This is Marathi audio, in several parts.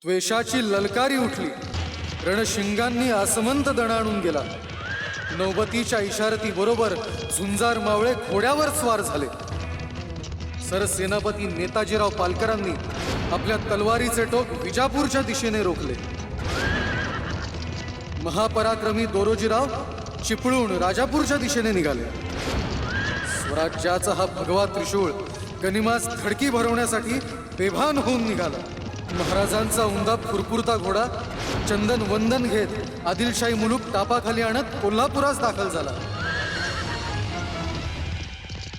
द्वेषाची ललकारी उठली, रणशिंगांनी आसमंत दणाणून गेला। नौबतीच्या इशारती बरोबर झुंजार मावळे घोड्यावर स्वार झाले। सरसेनापती नेताजीराव पालकरांनी आपल्या तलवारीचे टोक विजापूरच्या दिशेने रोखले। महापराक्रमी दोरोजीराव चिपळूण राजापूरच्या दिशेने निघाले। स्वराज्याचा हा भगवा त्रिशूळ गनिमास धडकी भरवण्यासाठी बेभान होऊन निघाला। महाराजांचा उंदा फुरफुरता घोडा चंदन वंदन घेत आदिलशाही मुलूक तापाखाली आणत कोल्हापुरास दाखल झाला।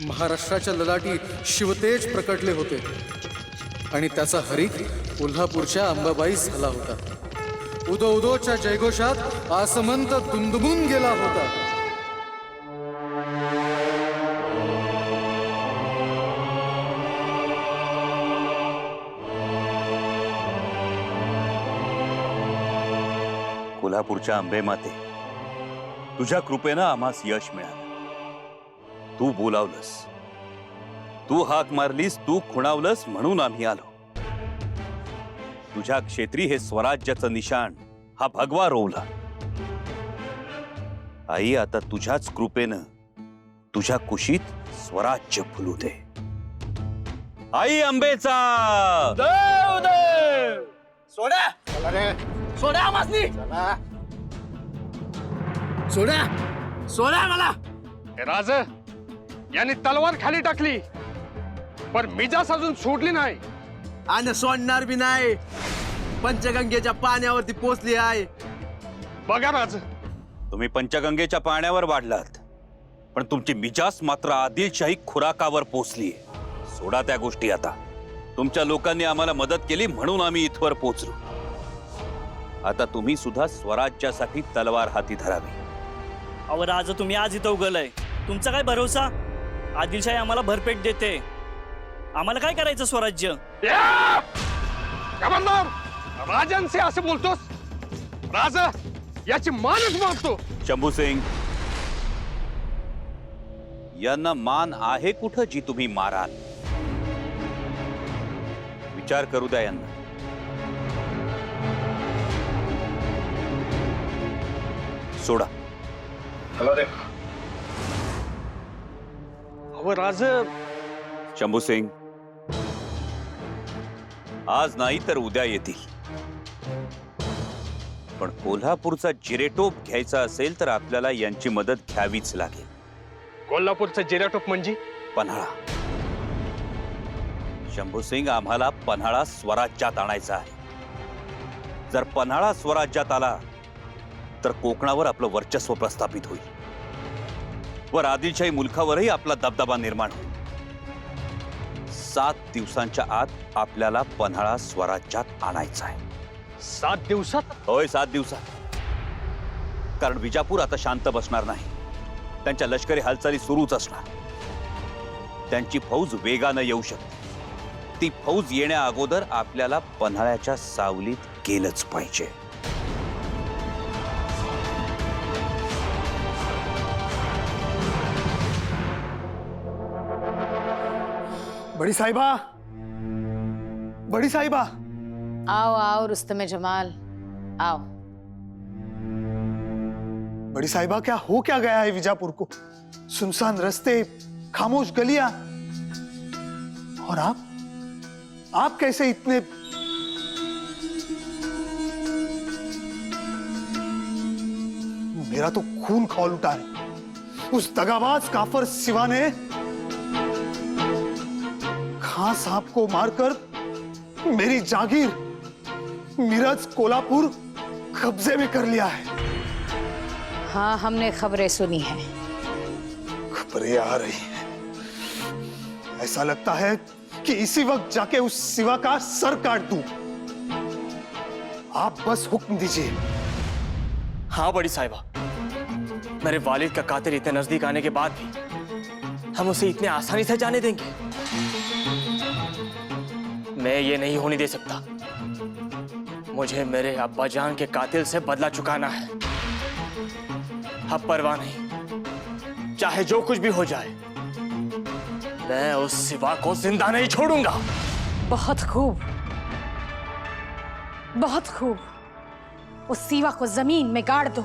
महाराष्ट्राच्या ललाटी शिवतेज प्रकटले होते आणि त्याचा हरिक कोल्हापूरच्या अंबाबाईस झाला होता। उदो उदोच्या जयघोषात आसमंत दुमदुमून गेला होता। कोल्हापूरच्या अंबे माते, तुझ्या कृपेनं आम्हास यश मिळालं। तू बोलावलंस, तू हाक मारलीस, तू खुणावलंस म्हणून आम्ही आलो। तुझ्या क्षेत्री हे स्वराज्याचं निशाण हा भगवा रोवला। आई, आता तुझ्याच कृपेनं तुझ्या कुशीत स्वराज्य फुलू दे। आई अंबेचा देव देव सोडा, अरे सोडा आम्हासनी, सोडा सोडा मला। राज यांनी तलवार खाली टाकली, पण मिजास अजून सोडली नाही आणि सोडणार बी नाही। पंचगंगेच्या पाण्यावरती पोचली आहे। बघा राज, तुम्ही पंचगंगेच्या पाण्यावर वाढलात, पण तुमची मिजास मात्र आदिलशाही खुराकावर पोचली। सोडा त्या गोष्टी आता। तुमच्या लोकांनी आम्हाला मदत केली म्हणून आम्ही इथवर पोचलो। आता तुम्ही सुद्धा स्वराज्यासाठी तलवार हाती धरावी। अहो राज, तुम्ही आज इथं उगलय, तुमचा काय भरोसा? आदिलशाही आम्हाला भरपेट देते, आम्हाला काय करायचं स्वराज्य? राजांचे असे बोलतोस? राज याची मानच मारतो। शंभू सिंग, यांना मान आहे कुठं जी तुम्ही माराल? विचार करू द्या यांना। सोडा। अहो राज, शंभू सिंग, आज नाही तर उद्या येतील, पण कोल्हापूरचा जिरेटोप घ्यायचा असेल तर आपल्याला यांची मदत घ्यावीच लागेल। कोल्हापूरचा जिराटोप म्हणजे पन्हाळा। शंभू सिंग, आम्हाला पन्हाळा स्वराज्यात आणायचा आहे। जर पन्हाळा स्वराज्यात आला तर कोकणावर आपलं वर्चस्व प्रस्थापित होईल, वर आदिलशाही मुलखावरही आपला दबदबा निर्माण होईल। 7 दिवसांच्या आत आपल्याला पन्हाळा स्वराज्यात आणायचा आहे। 7 दिवसात? होय, 7 दिवसात। कारण विजापूर आता शांत बसणार नाही, त्यांच्या लष्करी हालचाली सुरूच असणार। त्यांची फौज वेगानं येऊ शकते। ती फौज येण्या अगोदर आपल्याला पन्हाळ्याच्या सावलीत गेलंच पाहिजे। बड़ी साहिबा, बड़ी साहिबा। आओ आओ रुस्तम जमाल, आओ। बड़ी साहिबा, क्या गया है विजापुर को? सुनसान रास्ते, खामोश गलियां, और आप कैसे इतने? मेरा तो खून खौल उठा है। उस दगाबाज काफर सिवा ने खां साहब को मारकर मेरी जागीर मिरज कोल्हापुर कब्जे में कर लिया है। हाँ, हमने खबरें सुनी हैं। खबरें आ रही हैं। ऐसा लगता है कि इसी वक्त जाके उस सिवा का सर काट दूं। आप बस हुक्म दीजिए। हाँ बड़ी साहिबा, मेरे वालिद का कातिल इतने नजदीक आने के बाद भी हम उसे इतने आसानी से जाने देंगे? मैं ये नहीं होने दे सकता। मुझे मेरे अब्बा जान के कातिल से बदला चुकाना है। अब परवाह नहीं, चाहे जो कुछ भी हो जाए, मैं उस सिवा को जिंदा नहीं छोड़ूंगा। बहुत खूब। बहुत खूब। उस सीवा को जमीन में गाड़ दो।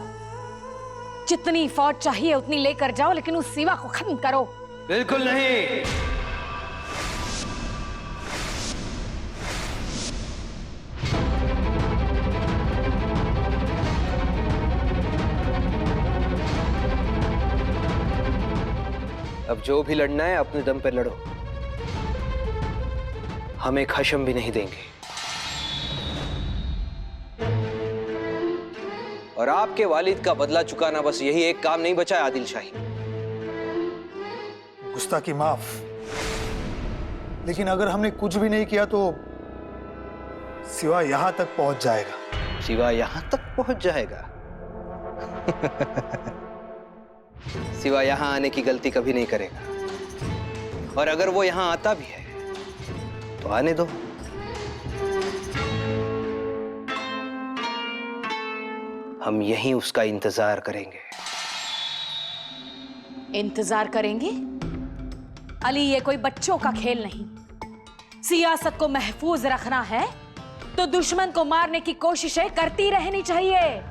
जितनी फौज चाहिए उतनी लेकर जाओ, लेकिन उस सीवा को खत्म करो। बिल्कुल नहीं। अब जो भी लड़ना है अपने दम पे लड़ो, हम एक हशम भी नहीं देंगे। और आपके वालिद का बदला चुकाना, बस यही एक काम नहीं बचा है आदिल शाही। गुस्ताखी माफ, लेकिन अगर हमने कुछ भी नहीं किया तो सिवा यहां तक पहुंच जाएगा। सिवा यहां तक पहुंच जाएगा? सिवा यहां आने की गलती कभी नहीं करेगा, और अगर वो यहां आता भी है तो आने दो। हम यहीं उसका इंतजार करेंगे। इंतजार करेंगे? अली, ये कोई बच्चों का खेल नहीं। सियासत को महफूज रखना है तो दुश्मन को मारने की कोशिशें करती रहनी चाहिए।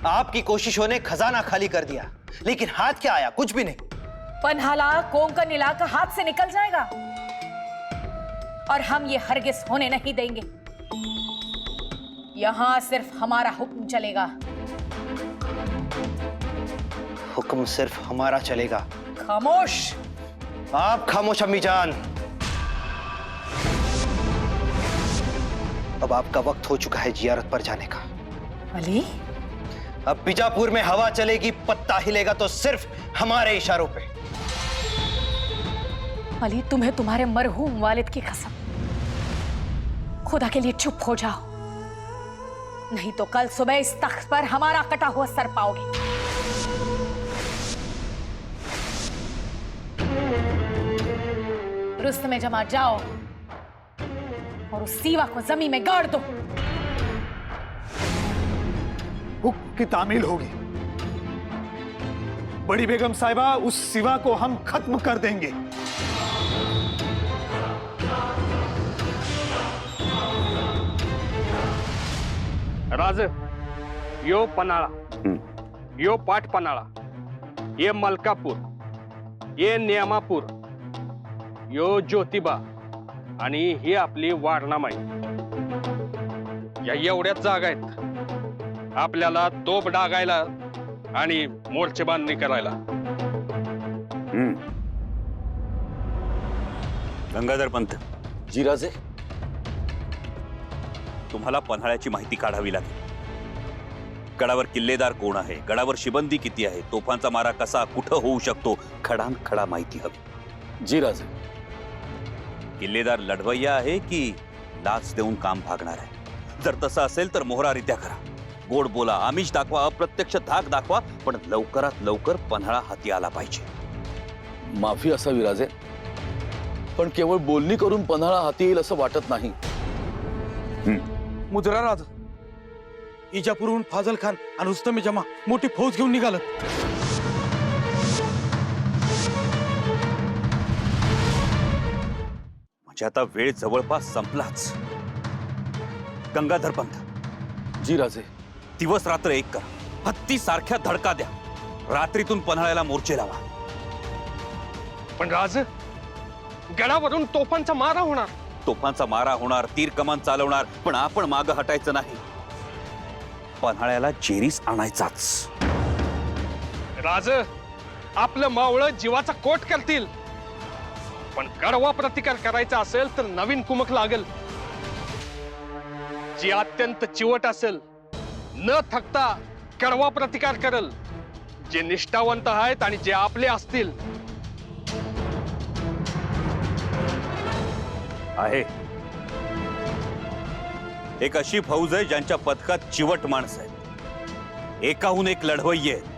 आपकी कोशिशों ने खजाना खाली कर दिया, लेकिन हाथ क्या आया? कुछ भी नहीं। पन्हाला कोंकण इलाका हाथ से निकल जाएगा, और हम ये हरगिज होने नहीं देंगे। यहां सिर्फ हमारा हुक्म चलेगा। हुक्म सिर्फ हमारा चलेगा। खामोश। आप खामोश अम्मी जान। अब आपका वक्त हो चुका है जियारत पर जाने का। अली, अब बीजापुर में हवा चलेगी, पत्ता हिलेगा तो सिर्फ हमारे इशारों पे। अली, तुम्हें तुम्हारे मरहूम वालिद की कसम, खुदा के लिए चुप हो जाओ, नहीं तो कल सुबह इस तख्त पर हमारा कटा हुआ सर पाओगे। रुस्तमे जमा, जाओ और उस सीवा को जमीन में गाड़ दो। हुक्म की तामील होगी। बड़ी बेगम साहिबा, उस सिवा को हम खत्म कर देंगे। राज, यो पन्हाळा, यो पाठ पन्हाळा, ये मलकापूर, ये नियमापूर, यो ज्योतिबा आणि ही आपली वारणामाई। या एवढ्याच जागा आहेत आपल्याला तोफ डागायला आणि मोर्चे बांधणी करायला। गंगाधर पंत, जी राजे। तुम्हाला पन्हाळ्याची माहिती काढावी लागेल। गडावर किल्लेदार कोण आहे, गडावर शिबंदी किती आहे, तोफांचा मारा कसा कुठं होऊ शकतो, खडान खडा माहिती हवी। जी राजे। किल्लेदार लढवय्या आहे की लाच देऊन काम भागणार आहे? जर तसं असेल तर मोहरारित्या करा, गोड बोला, आमिष दाखवा, अप्रत्यक्ष धाक दाखवा, पण लवकरात लवकर पन्हाळा हाती आला पाहिजे। माफी असावी राजे, पण केवळ बोलणी करून पन्हाळा हाती येईल असं वाटत नाही। मुजरा राज, इजापूरहून फाजल खान आणि रुस्तमे जमा मोठी फौज घेऊन निघालं। म्हणजे आता वेळ जवळपास संपलाच। गंगाधर पंत, जी राजे। दिवस रात्र एक करा, हत्ती सारख्या धडका द्या, रात्रीतून पन्हाळ्याला मोर्चे लावा। पण राज, गडावरून तोफांचा मारा होणार। तोफांचा मारा होणार, तीर कमान चालवणार, पण आपण मागं हटायचं नाही। पन्हाळ्याला जेरीस आणायचाच। राज, आपलं मावळं जीवाचा कोट करतील, पण कडवा प्रतिकार करायचा असेल तर नवीन कुमक लागेल, जी अत्यंत चिवट असेल, न थकता कडवा प्रतिकार करेल, जे निष्ठावंत आहेत आणि जे आपले असतील। आहे एक अशी फौज आहे ज्यांच्या पथकात चिवट माणसं आहेत, एकाहून एक लढवय्ये आहेत।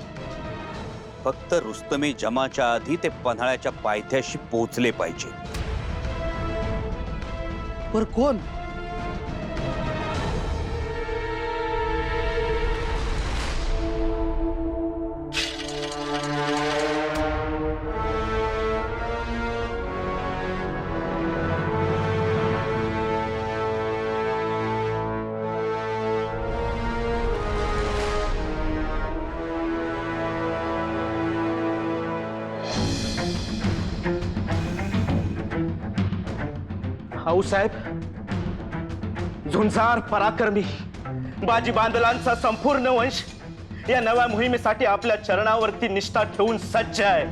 फक्त रुस्तमे जमाच्या आधी ते पन्हाळ्याच्या पायथ्याशी पोहोचले पाहिजे। पर कोण? आऊसाहेब, झुंजार पराक्रमी बाजी बांदलांचा संपूर्ण वंश या नव्या मोहिमेसाठी आपल्या चरणावरती निष्ठा ठेवून सज्ज आहे.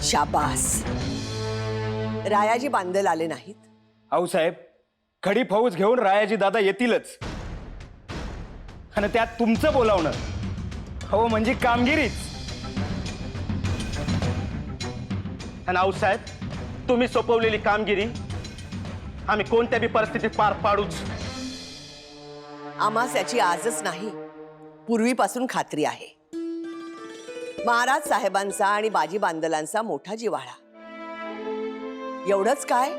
शाबास. रायाजी बांदल आले नाहीत? आऊसाहेब, खडी फौज घेऊन रायाजी दादा येतीलच, आणि त्यात तुमचं बोलावणं हो म्हणजे कामगिरीच. आणि आऊसाहेब, तुम्ही सोपवलेली कामगिरी आम्ही कोणत्या बी परिस्थितीत पार पाडूच. आम्हास याची आजच नाही, पूर्वीपासून खात्री आहे. महाराज साहेबांचा आणि बाजी बांदलांचा मोठा जिव्हाळा. एवढंच काय,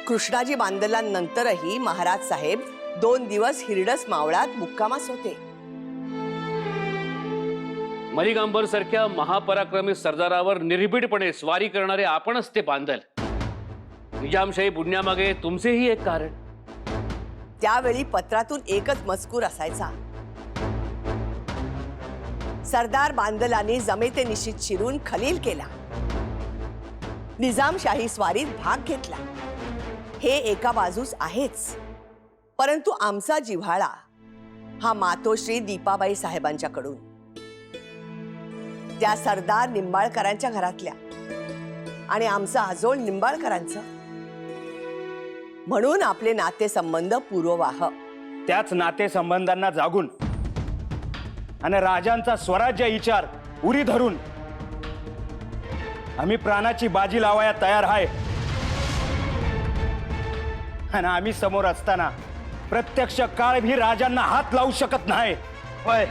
कृष्णाजी बांदलांनंतरही महाराज साहेब 2 दिवस हिरडस मावळात मुक्कामास होते. मलिकांबर सारख्या महापराक्रमी सरदारावर निर्भीडपणे स्वारी करणारे आपणच ते बांदल. निजामशाही बुडण्यामागे तुमचेही एक कारण. त्यावेळी पत्रातून एकच मजकूर असायचा, सरदार बांदलांनी जमेते निश्चित शिरून खलील केला, निजामशाही स्वारीत भाग घेतला. हे एका बाजूस आहेच, परंतु आमचा जिव्हाळा हा मातोश्री दीपाबाई साहेबांच्याकडून, त्या सरदार निंबाळकरांच्या घरातल्या, आणि आमचा आजोळ निंबाळकरांचं. म्हणून आपले नातेसंबंध पूर्ववाह. त्याच नातेसंबंधांना जागून आणि राजांचा स्वराज्य विचार उरी धरून आम्ही प्राणाची बाजी लावाया तयार आहे. आणि आम्ही समोर असताना प्रत्यक्ष काळ भी राजांना हात लावू शकत नाही. होय,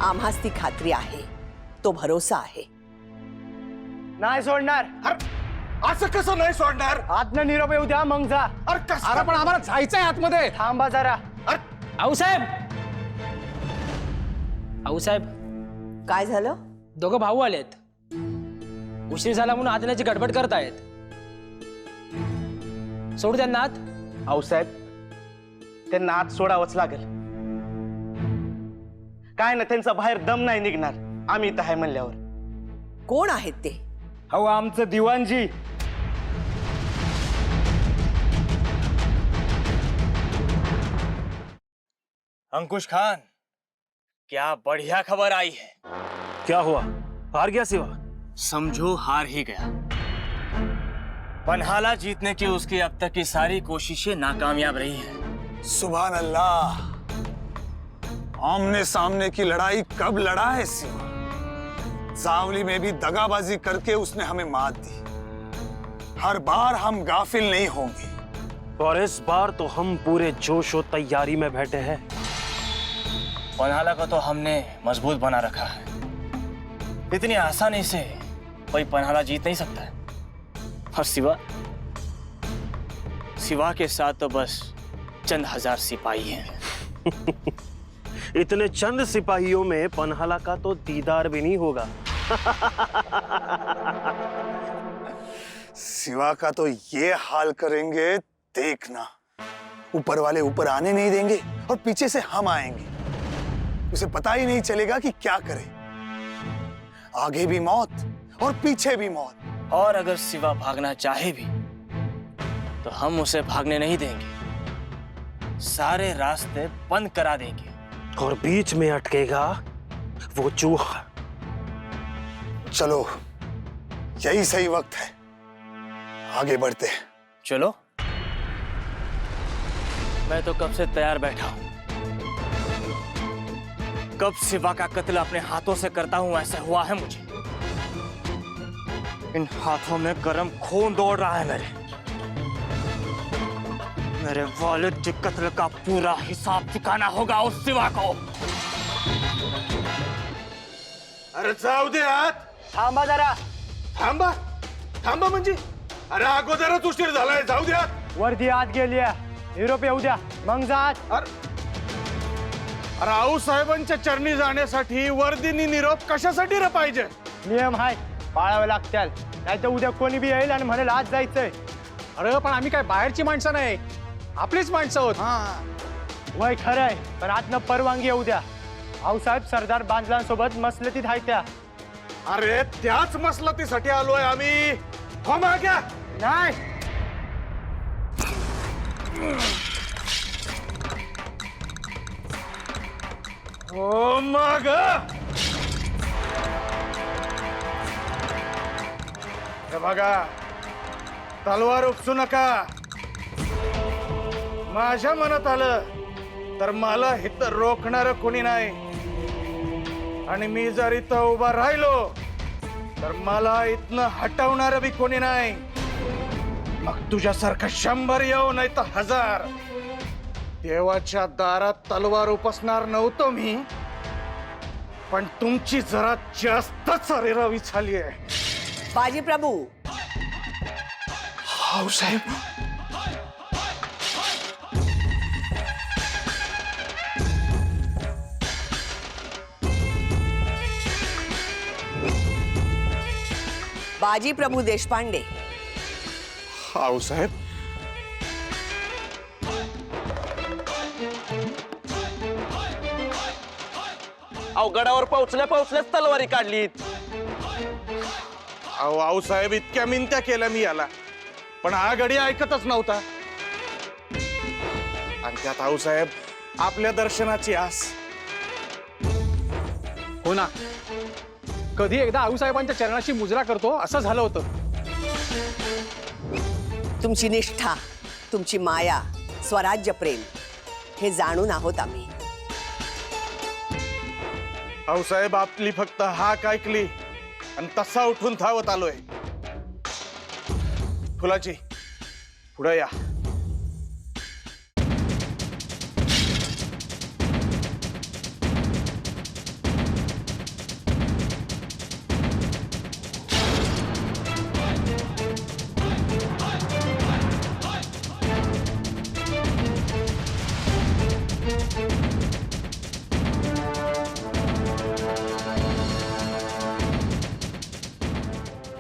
आम्हास ती खात्री आहे, तो भरोसा आहे. नाही सोडणार. असं कसं नाही सोडणार? आतनं निरोप येऊ द्या, मग जा. अरे पण आम्हाला जायचंय आतमध्ये. थांबा जरा. आऊसाहेब, आऊसाहेब, काय झालं? दोघं भाऊ आलेत. उशीर झाला म्हणून आतण्याची गडबड करतायत. सोडू त्यांना आत. आऊसाहेब, त्यांना आत सोडावंच लागेल. काय ना, त्यांचा बाहेर दम नाही निघणार आम्ही इथं आहे म्हणल्यावर. कोण आहेत ते? हो, आमचं दिवाणजी. अंकुश खान, क्या बढ़िया खबर आई है. क्या हुआ? हार गया सिवा? समझो हार ही गया. पन्हाला जीतने की उसकी अब तक की सारी कोशिशें नाकामयाब रही हैं. सुभान अल्लाह, आमने सामने की लड़ाई कब लड़ा है सिवा? जावली में भी दगाबाजी करके उसने हमें मात दी. हर बार हम गाफिल नहीं होंगे, और इस बार तो हम पूरे जोश और तैयारी में बैठे हैं. पन्हाला को तो हमने मजबूत बना रखा है. इतनी आसानी से कोई पन्हाला जीत नहीं सकता है. और सिवा के साथ तो बस चंद हजार सिपाही हैं. इतने चंद सिपाहियों में पन्हाला का तो दीदार भी नहीं होगा. सिवा का तो ये हाल करेंगे, देखना. ऊपर वाले ऊपर आने नहीं देंगे और पीछे से हम आएंगे. उसे पता ही नहीं चलेगा कि क्या करे. आगे भी मौत और पीछे भी मौत. और अगर सिवा भागना चाहे भी तो हम उसे भागने नहीं देंगे. सारे रास्ते बंद करा देंगे. और बीच में अटकेगा वो चूहा. चलो, यही सही वक्त है, आगे बढ़ते हैं. चलो. मैं तो कब से तैयार बैठा हूं. कब सिवा का कत्ल अपने हाथों से करता हूं ऐसा हुआ है मुझे. इन हाथों में गर्म खून दौड़ रहा है मेरे वालिद के कत्ल का पूरा हिसाब चुकाना होगा उस सिवा को. अरे जाऊ दे आत. थांबा जरा. थांबा थांबा म्हणजे? अरे अगोदरच उशीर झालाय, जाऊ द्या. वर्दी आत गेली, निरोप येऊ द्या, मग जा आत. अरे आऊसाहेबांच्या चरणी जाण्यासाठी वर्दीनी निरोप कशासाठी रे पाहिजे? नियम आहे, पाळावे लागतील. नाही तर उद्या कोणी बी येईल आणि म्हणाल आज जायचंय. अरे पण आम्ही काय बाहेरची माणसं नाही, आपलीच माणसं आहोत. वय खरंय, पण आतनं परवानगी येऊ द्या. आऊसाहेब सरदार बांधलांसोबत मसलतीत आहेत त्या. अरे त्याच मसलतीसाठी आलोय आम्ही. हो माग्या. नाही. हो माग. हे बघा, तलवार उपसू नका. माझ्या मनात आलं तर मला इथं रोखणार कोणी नाही, आणि मी जर इथं उभा राहिलो तर मला इथनं हटवणार बी कोणी नाही. मग तुझ्यासारखं 100 येऊ नाही तर 1000. देवाच्या दारात तलवार उपसणार नव्हतो मी, पण तुमची जरा जास्तच अरेरावी झाली आहे. बाजी प्रभू. आऊसाहेब. बाजी प्रभू देशपांडे. आऊसाहेब. अवघडावर पोहोचल्याच तलवारी काढलीत. अहो आऊसाहेब, इतक्या मिनत्या केल्या मी याला, पण हा गडी ऐकतच नव्हता. आणि त्यात आऊसाहेब आपल्या दर्शनाची आस. हो ना, कधी एकदा आऊसाहेबांच्या चरणाशी मुजरा करतो असं झालं होतं. तुमची निष्ठा, तुमची माया, स्वराज्य प्रेम हे जाणून आहोत आम्ही. आऊसाहेब, आपली फक्त हाक ऐकली आणि तसा उठून धावत आलोय. फुलाची, पुढे या.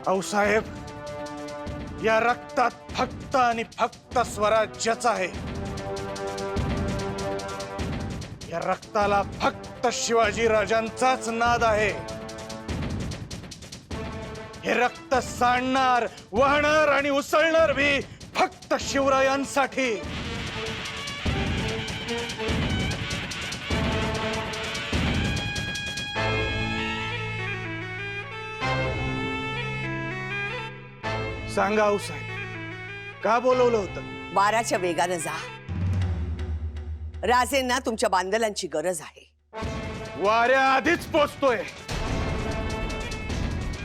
आऊसाहेब, या रक्तात फक्त आणि फक्त स्वराज्याच आहे. या रक्ताला फक्त शिवाजी राजांचाच नाद आहे. हे रक्त सांडणार, वाहणार आणि उसळणार भी फक्त शिवरायांसाठी. सांगा आऊसाहेब, का बोलवलं होतं? वाऱ्याच्या वेगानं जा. राजेंना तुमच्या बांदलांची गरज आहे. वाऱ्या आधीच पोचतोय.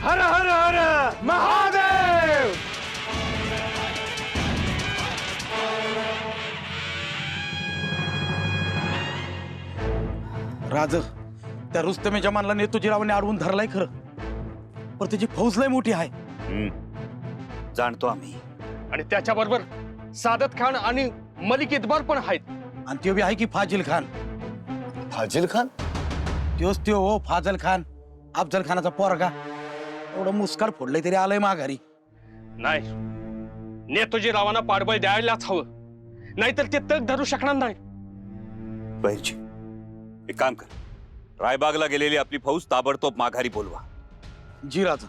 हर हर हर महादेव. राज, त्या रुस्तमे जमानला नेतोजीरावांनी अडवून धरलाय खरं, पण त्याची फौज लय मोठी आहे. जाणतो आम्ही. आणि त्याच्याबरोबर सादत खान आणि मलिक इतबार पण आहेत. आणि त्यो बी आहे की फाजिल खान. फाजिल खान? त्योच त्यो हो, फाजल खान, अफजल खानाचा पोरगा. एवढं मुस्काळ फोडलंय तरी आलंय माघारी. नाही, नेतोजी रावांना पाठबळ द्यायलाच हवं, नाहीतर ते तग धरू शकणार नाही. बहिरजी, एक काम कर, रायबागला गेलेली आपली फौज ताबडतोब माघारी बोलवा. जी राजा.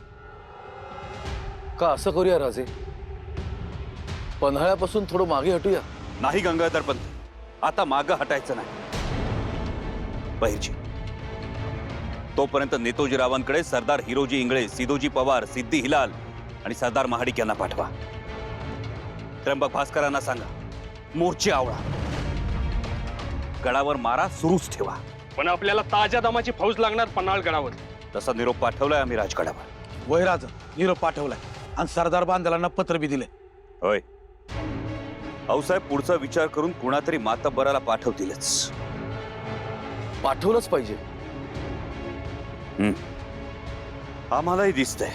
का असं करूया राजे, पन्हाळ्यापासून थोडं मागे हटूया. नाही गंगाधर पंत, आता मागं हटायचं नाही. बहिरजी, तोपर्यंत नेतोजीरावांकडे सरदार हिरोजी इंगळे, सिदोजी पवार, सिद्धी हिलाल आणि सरदार महाडिक यांना पाठवा. त्र्यंबक भास्करांना सांगा, मोर्चे आवळा, गडावर मारा सुरूच ठेवा. पण आपल्याला ताज्या दमाची फौज लागणार पन्हाळ गडावर. तसा निरोप पाठवलाय आम्ही राजगडावर. वय राजा, निरोप पाठवलाय आणि सरदार बांदलांना पत्र बी दिले. होय आऊसाहेब, पुढचा विचार करून कुणातरी मातब्बराला पाठवतीलच. पाठवलंच पाहिजे. आम्हालाही दिसतंय,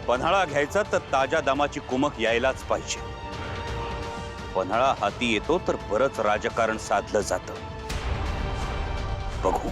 पन्हाळा घ्यायचा तर ताज्या दमाची कुमक यायलाच पाहिजे. पन्हाळा हाती येतो तर बरंच राजकारण साधलं जातं. बघू.